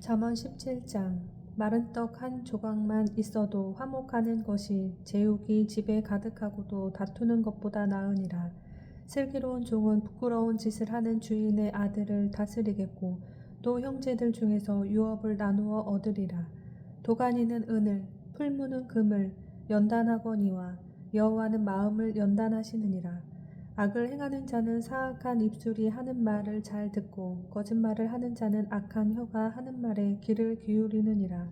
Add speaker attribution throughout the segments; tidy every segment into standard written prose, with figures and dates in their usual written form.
Speaker 1: 잠언 17장. 마른 떡 한 조각만 있어도 화목하는 것이 제육이 집에 가득하고도 다투는 것보다 나으니라. 슬기로운 종은 부끄러운 짓을 하는 주인의 아들을 다스리겠고 또 형제들 중에서 유업을 나누어 얻으리라. 도가니는 은을, 풀무는 금을 연단하거니와 여호와는 마음을 연단하시느니라. 악을 행하는 자는 사악한 입술이 하는 말을 잘 듣고 거짓말을 하는 자는 악한 혀가 하는 말에 귀를 기울이느니라.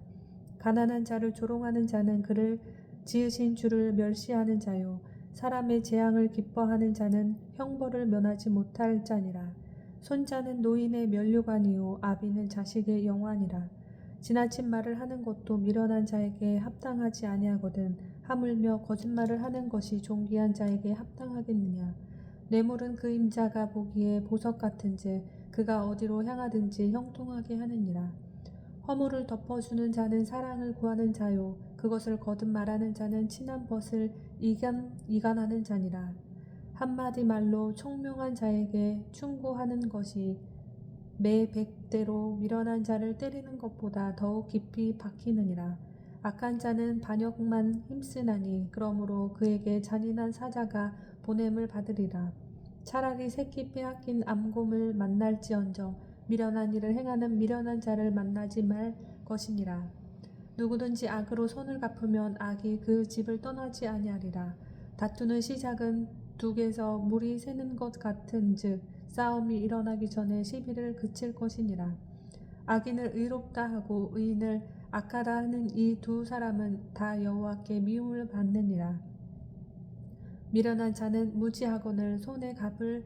Speaker 1: 가난한 자를 조롱하는 자는 그를 지으신 주를 멸시하는 자요 사람의 재앙을 기뻐하는 자는 형벌을 면하지 못할 자니라. 손자는 노인의 면류관이요 아비는 자식의 영환이라. 지나친 말을 하는 것도 미련한 자에게 합당하지 아니하거든 하물며 거짓말을 하는 것이 존귀한 자에게 합당하겠느냐. 뇌물은 그 임자가 보기에 보석 같은즉 그가 어디로 향하든지 형통하게 하느니라. 허물을 덮어주는 자는 사랑을 구하는 자요 그것을 거듭 말하는 자는 친한 벗을 이간하는 자니라. 한마디 말로 총명한 자에게 충고하는 것이 매 100대로 미련한 자를 때리는 것보다 더욱 깊이 박히느니라. 악한 자는 반역만 힘쓰나니 그러므로 그에게 잔인한 사자가 보냄을 받으리라. 차라리 새끼 빼앗긴 암곰을 만날지언정 미련한 일을 행하는 미련한 자를 만나지 말 것이니라. 누구든지 악으로 손을 갚으면 악이 그 집을 떠나지 아니하리라. 다투는 시작은 둑에서 물이 새는 것 같은즉 싸움이 일어나기 전에 시비를 그칠 것이니라. 악인을 의롭다 하고 의인을 악하다 하는 이 두 사람은 다 여호와께 미움을 받느니라. 미련한 자는 무지하거늘 손에 갑을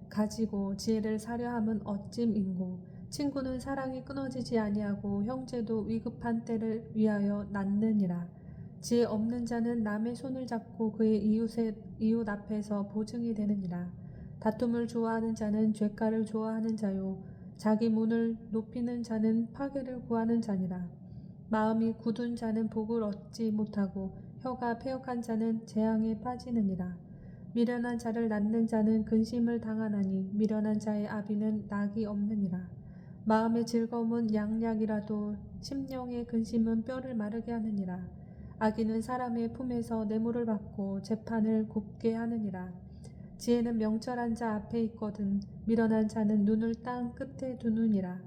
Speaker 1: 가지고 지혜를 사려 함은 어찜인고 친구는 사랑이 끊어지지 아니하고 형제도 위급한 때를 위하여 낳느니라. 지혜 없는 자는 남의 손을 잡고 그의 이웃 앞에서 보증이 되느니라. 다툼을 좋아하는 자는 죄가를 좋아하는 자요 자기 문을 높이는 자는 파괴를 구하는 자니라. 마음이 굳은 자는 복을 얻지 못하고 혀가 패역한 자는 재앙에 빠지느니라. 미련한 자를 낳는 자는 근심을 당하나니 미련한 자의 아비는 낙이 없느니라. 마음의 즐거움은 양약이라도 심령의 근심은 뼈를 마르게 하느니라. 악인은 사람의 품에서 뇌물을 받고 재판을 곱게 하느니라. 지혜는 명철한 자 앞에 있거든 미련한 자는 눈을 땅 끝에 두느니라.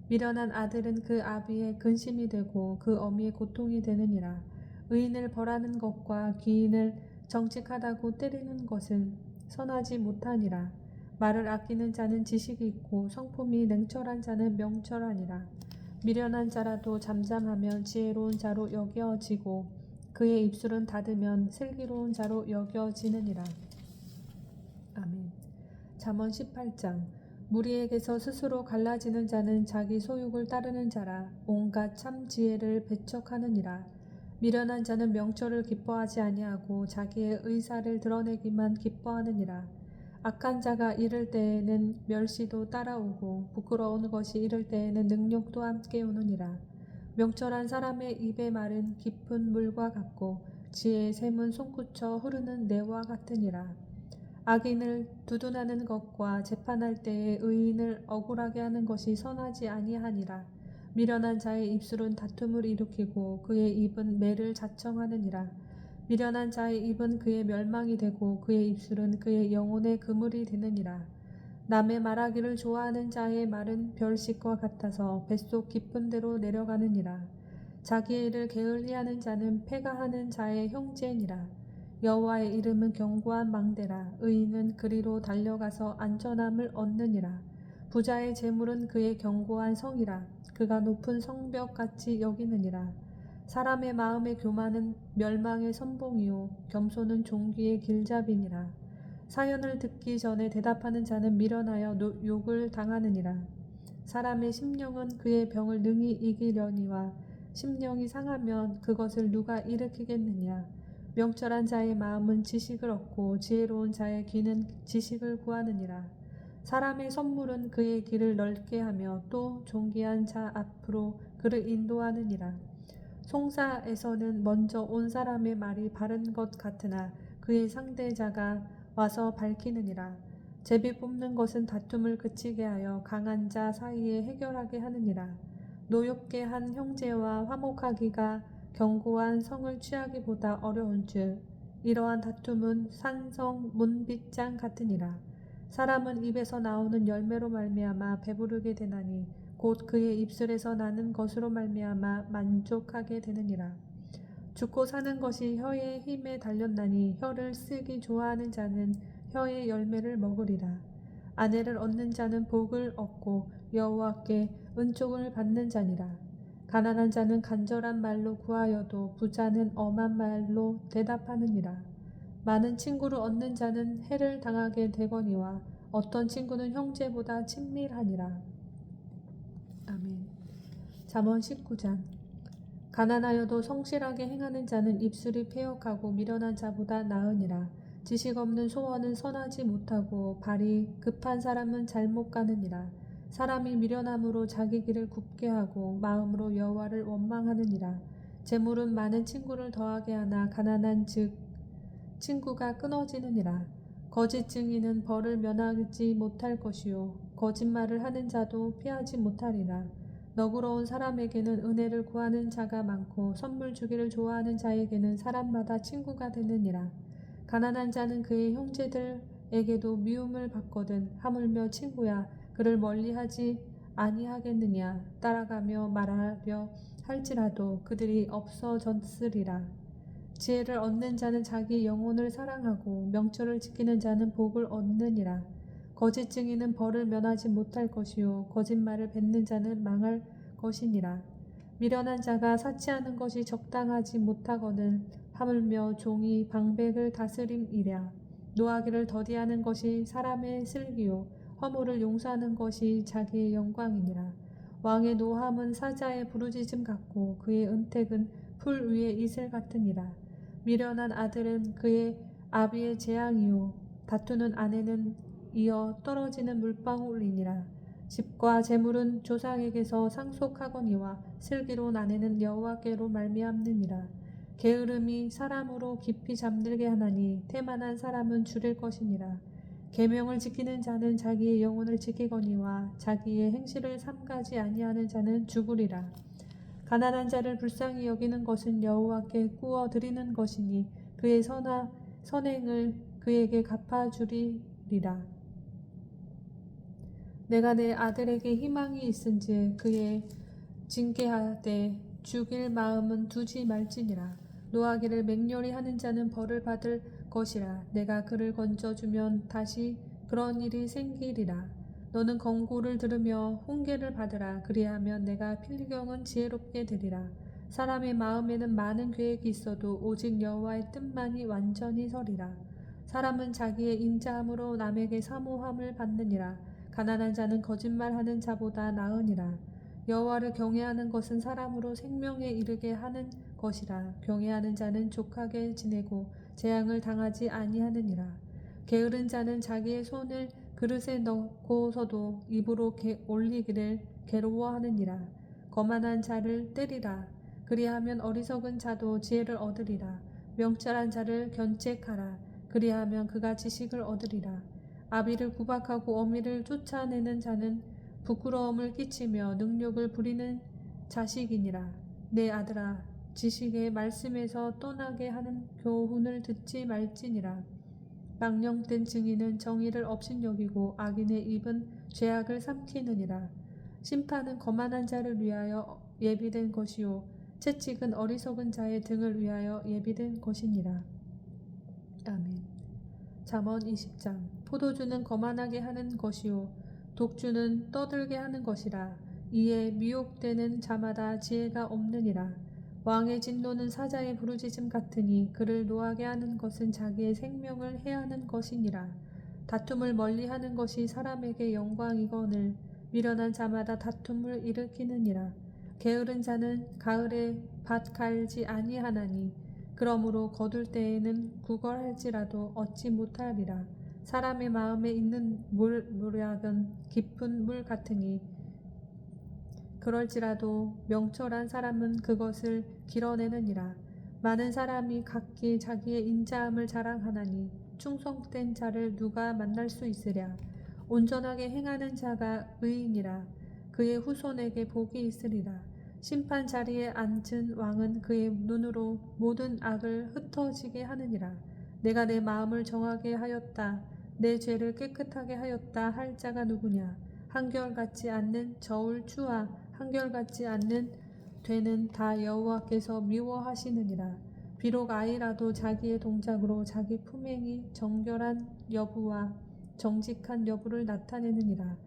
Speaker 1: 미련한 아들은 그 아비의 근심이 되고 그 어미의 고통이 되느니라. 의인을 벌하는 것과 기인을 정직하다고 때리는 것은 선하지 못하니라. 말을 아끼는 자는 지식이 있고 성품이 냉철한 자는 명철하니라. 미련한 자라도 잠잠하면 지혜로운 자로 여겨지고 그의 입술은 닫으면 슬기로운 자로 여겨지느니라. 아멘. 잠언 18장. 무리에게서 스스로 갈라지는 자는 자기 소욕을 따르는 자라 온갖 참 지혜를 배척하느니라. 미련한 자는 명철을 기뻐하지 아니하고 자기의 의사를 드러내기만 기뻐하느니라. 악한 자가 이를 때에는 멸시도 따라오고 부끄러운 것이 이를 때에는 능욕도 함께 오느니라. 명철한 사람의 입의 말은 깊은 물과 같고 지혜의 샘은 손구쳐 흐르는 내와 같으니라. 악인을 두둔하는 것과 재판할 때에 의인을 억울하게 하는 것이 선하지 아니하니라. 미련한 자의 입술은 다툼을 일으키고 그의 입은 매를 자청하느니라. 미련한 자의 입은 그의 멸망이 되고 그의 입술은 그의 영혼의 그물이 되느니라. 남의 말하기를 좋아하는 자의 말은 별식과 같아서 뱃속 깊은 데로 내려가느니라. 자기의 일을 게을리하는 자는 패가하는 자의 형제니라. 여호와의 이름은 견고한 망대라. 의인은 그리로 달려가서 안전함을 얻느니라. 부자의 재물은 그의 견고한 성이라. 그가 높은 성벽같이 여기느니라. 사람의 마음의 교만은 멸망의 선봉이요 겸손은 종기의 길잡이니라. 사연을 듣기 전에 대답하는 자는 미련하여 욕을 당하느니라. 사람의 심령은 그의 병을 능히 이기려니와 심령이 상하면 그것을 누가 일으키겠느냐. 명철한 자의 마음은 지식을 얻고 지혜로운 자의 귀는 지식을 구하느니라. 사람의 선물은 그의 길을 넓게 하며 또 존귀한 자 앞으로 그를 인도하느니라. 송사에서는 먼저 온 사람의 말이 바른 것 같으나 그의 상대자가 와서 밝히느니라. 제비 뽑는 것은 다툼을 그치게 하여 강한 자 사이에 해결하게 하느니라. 노엽게 한 형제와 화목하기가 견고한 성을 취하기보다 어려운즉 이러한 다툼은 산성 문빗장 같으니라. 사람은 입에서 나오는 열매로 말미암아 배부르게 되나니 곧 그의 입술에서 나는 것으로 말미암아 만족하게 되느니라. 죽고 사는 것이 혀의 힘에 달렸나니 혀를 쓰기 좋아하는 자는 혀의 열매를 먹으리라. 아내를 얻는 자는 복을 얻고 여호와께 은총을 받는 자니라. 가난한 자는 간절한 말로 구하여도 부자는 엄한 말로 대답하느니라. 많은 친구를 얻는 자는 해를 당하게 되거니와 어떤 친구는 형제보다 친밀하니라. 아멘. 잠언 19장. 가난하여도 성실하게 행하는 자는 입술이 패역하고 미련한 자보다 나으니라. 지식 없는 소원은 선하지 못하고 발이 급한 사람은 잘못 가느니라. 사람이 미련함으로 자기 길을 굽게 하고 마음으로 여호와를 원망하느니라. 재물은 많은 친구를 더하게 하나 가난한 즉 친구가 끊어지느니라. 거짓 증인은 벌을 면하지 못할 것이요 거짓말을 하는 자도 피하지 못하리라. 너그러운 사람에게는 은혜를 구하는 자가 많고 선물 주기를 좋아하는 자에게는 사람마다 친구가 되느니라. 가난한 자는 그의 형제들에게도 미움을 받거든 하물며 친구야 그를 멀리하지 아니하겠느냐. 따라가며 말하려 할지라도 그들이 없어졌으리라. 지혜를 얻는 자는 자기 영혼을 사랑하고 명철을 지키는 자는 복을 얻느니라. 거짓 증인은 벌을 면하지 못할 것이요 거짓말을 뱉는 자는 망할 것이니라. 미련한 자가 사치하는 것이 적당하지 못하거든 하물며 종이 방백을 다스림이랴. 노하기를 더디하는 것이 사람의 슬기요 허물을 용서하는 것이 자기의 영광이니라. 왕의 노함은 사자의 부르짖음 같고 그의 은택은 풀 위의 이슬 같으니라. 미련한 아들은 그의 아비의 재앙이요 다투는 아내는 이어 떨어지는 물방울이니라. 집과 재물은 조상에게서 상속하거니와 슬기로운 아내는 여호와께로 말미암느니라. 게으름이 사람으로 깊이 잠들게 하나니 태만한 사람은 줄일 것이니라. 계명을 지키는 자는 자기의 영혼을 지키거니와 자기의 행실을 삼가지 아니하는 자는 죽으리라. 가난한 자를 불쌍히 여기는 것은 여호와께 구워 드리는 것이니 그의 선행을 그에게 갚아주리라. 내가 내 아들에게 희망이 있은즉 그의 징계하되 죽일 마음은 두지 말지니라. 노하기를 맹렬히 하는 자는 벌을 받을 것이라. 내가 그를 건져주면 다시 그런 일이 생기리라. 너는 권고를 들으며 훈계를 받으라. 그리하면 내가 필경은 지혜롭게 되리라. 사람의 마음에는 많은 계획이 있어도 오직 여호와의 뜻만이 완전히 서리라. 사람은 자기의 인자함으로 남에게 사모함을 받느니라. 가난한 자는 거짓말하는 자보다 나으니라. 여호와를 경외하는 것은 사람으로 생명에 이르게 하는 것이라. 경외하는 자는 족하게 지내고 재앙을 당하지 아니하느니라. 게으른 자는 자기의 손을 그릇에 넣고서도 입으로 올리기를 괴로워하느니라. 거만한 자를 때리라. 그리하면 어리석은 자도 지혜를 얻으리라. 명철한 자를 견책하라. 그리하면 그가 지식을 얻으리라. 아비를 구박하고 어미를 쫓아내는 자는 부끄러움을 끼치며 능욕을 부리는 자식이니라. 내 아들아, 지식의 말씀에서 떠나게 하는 교훈을 듣지 말지니라. 망령된 증인은 정의를 업신여기고 악인의 입은 죄악을 삼키느니라. 심판은 거만한 자를 위하여 예비된 것이요 채찍은 어리석은 자의 등을 위하여 예비된 것이니라. 아멘. 잠언 20장. 포도주는 거만하게 하는 것이요 독주는 떠들게 하는 것이라. 이에 미혹되는 자마다 지혜가 없느니라. 왕의 진노는 사자의 부르짖음 같으니 그를 노하게 하는 것은 자기의 생명을 해하는 것이니라. 다툼을 멀리하는 것이 사람에게 영광이거늘 미련한 자마다 다툼을 일으키느니라. 게으른 자는 가을에 밭 갈지 아니하나니 그러므로 거둘 때에는 구걸할지라도 얻지 못하리라. 사람의 마음에 있는 모략은 깊은 물 같으니 그럴지라도 명철한 사람은 그것을 길어내느니라. 많은 사람이 각기 자기의 인자함을 자랑하나니 충성된 자를 누가 만날 수 있으랴. 온전하게 행하는 자가 의인이라. 그의 후손에게 복이 있으리라. 심판 자리에 앉은 왕은 그의 눈으로 모든 악을 흩어지게 하느니라. 내가 내 마음을 정하게 하였다. 내 죄를 깨끗하게 하였다 할 자가 누구냐. 한결같지 않는 저울 추와 한결같지 않는 되는 다 여호와께서 미워하시느니라. 비록 아이라도 자기의 동작으로 자기 품행이 정결한 여부와 정직한 여부를 나타내느니라.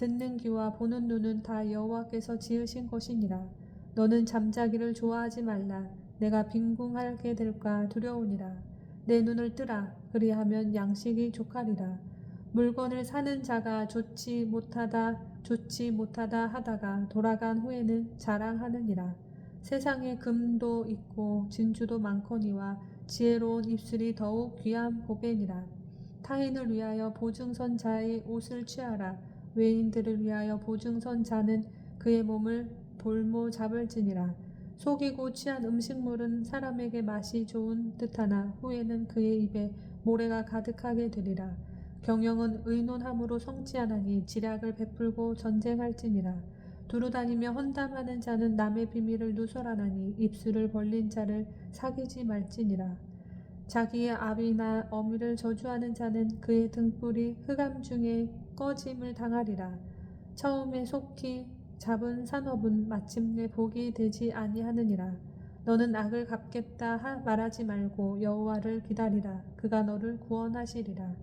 Speaker 1: 듣는 귀와 보는 눈은 다 여호와께서 지으신 것이니라. 너는 잠자기를 좋아하지 말라. 내가 빈궁하게 될까 두려우니라. 내 눈을 뜨라. 그리하면 양식이 족하리라. 물건을 사는 자가 좋지 못하다 하다가 돌아간 후에는 자랑하느니라. 세상에 금도 있고 진주도 많거니와 지혜로운 입술이 더욱 귀한 보배니라. 타인을 위하여 보증선 자의 옷을 취하라. 외인들을 위하여 보증선 자는 그의 몸을 볼모 잡을지니라. 속이고 취한 음식물은 사람에게 맛이 좋은 듯하나 후에는 그의 입에 모래가 가득하게 되리라. 경영은 의논함으로 성취하나니 지략을 베풀고 전쟁할지니라. 두루다니며 헌담하는 자는 남의 비밀을 누설하나니 입술을 벌린 자를 사귀지 말지니라. 자기의 아비나 어미를 저주하는 자는 그의 등불이 흑암 중에 꺼짐을 당하리라. 처음에 속히 잡은 산업은 마침내 복이 되지 아니하느니라. 너는 악을 갚겠다 말하지 말고 여호와를 기다리라. 그가 너를 구원하시리라.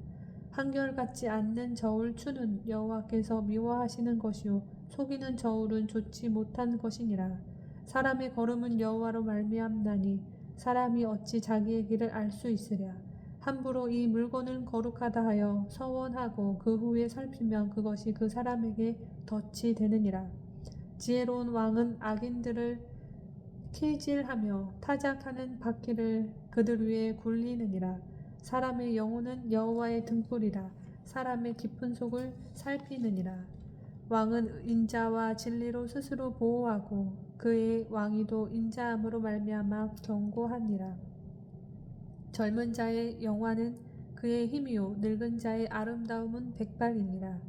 Speaker 1: 한결같지 않는 저울 추는 여호와께서 미워하시는 것이요 속이는 저울은 좋지 못한 것이니라. 사람의 걸음은 여호와로 말미암나니 사람이 어찌 자기의 길을 알 수 있으랴. 함부로 이 물건은 거룩하다 하여 서원하고 그 후에 살피면 그것이 그 사람에게 덫이 되느니라. 지혜로운 왕은 악인들을 키질하며 타작하는 바퀴를 그들 위에 굴리느니라. 사람의 영혼은 여호와의 등불이라. 사람의 깊은 속을 살피느니라. 왕은 인자와 진리로 스스로 보호하고 그의 왕위도 인자함으로 말미암아 견고하니라. 젊은 자의 영화는 그의 힘이요 늙은 자의 아름다움은 백발이니라.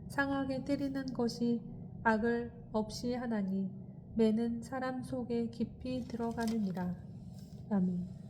Speaker 1: 상하게 때리는 것이 악을 없이 하나니 매는 사람 속에 깊이 들어가느니라. 아멘.